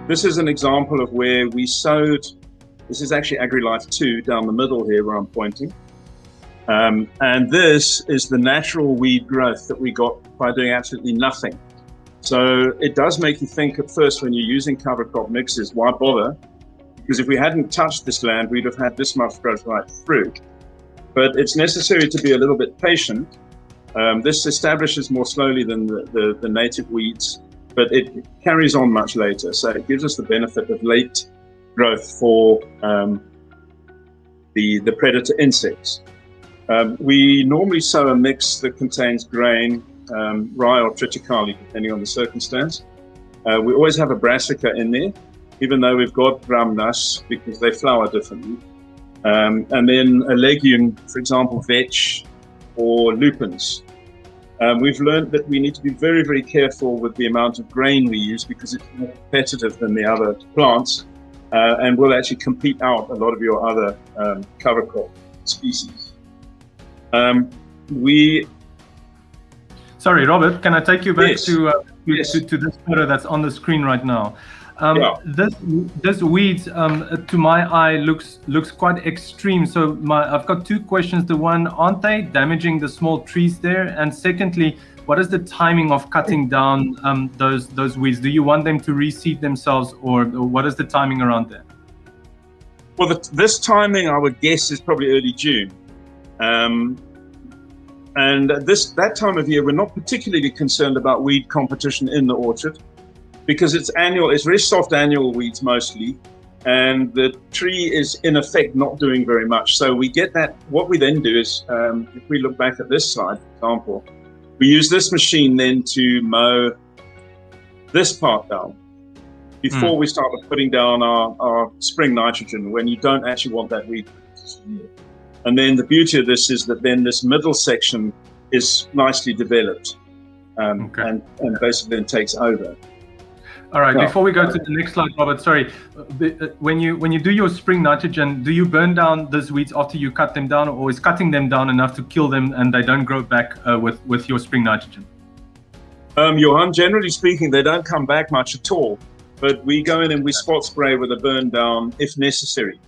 this is an example of where we sowed. This is actually AgriLife 2 down the middle here where I'm pointing. And this is the natural weed growth that we got by doing absolutely nothing. So it does make you think at first when you're using cover crop mixes, why bother? Because if we hadn't touched this land, we'd have had this much growth right through. But it's necessary to be a little bit patient. This establishes more slowly than the native weeds, but it carries on much later. So it gives us the benefit of late growth for the predator insects. We normally sow a mix that contains grain, rye or triticale, depending on the circumstance. We always have a brassica in there, even though we've got drumnas because they flower differently. And then a legume, for example, vetch or lupins. We've learned that we need to be very, very careful with the amount of grain we use because it's more competitive than the other plants and will actually compete out a lot of your other cover crop species. Sorry, Robert, can I take you back Yes. to Yes. this photo that's on the screen right now? Yeah. This weeds, to my eye, looks quite extreme. So I've got two questions. The one, aren't they damaging the small trees there? And secondly, what is the timing of cutting down those weeds? Do you want them to reseed themselves, or what is the timing around that? Well, this timing, I would guess, is probably early June. And that time of year, we're not particularly concerned about weed competition in the orchard because it's very soft annual weeds mostly, and the tree is in effect not doing very much. So we get that. What we then do is, if we look back at this slide, for example, we use this machine then to mow this part down before we start putting down our spring nitrogen when you don't actually want that weed competition. And then the beauty of this is that then this middle section is nicely developed and basically then takes over. All right, before we go to the next slide, Robert, sorry. When you do your spring nitrogen, do you burn down those weeds after you cut them down, or is cutting them down enough to kill them and they don't grow back with your spring nitrogen? Johan, generally speaking, they don't come back much at all. But we go in and we spot spray with a burn down if necessary.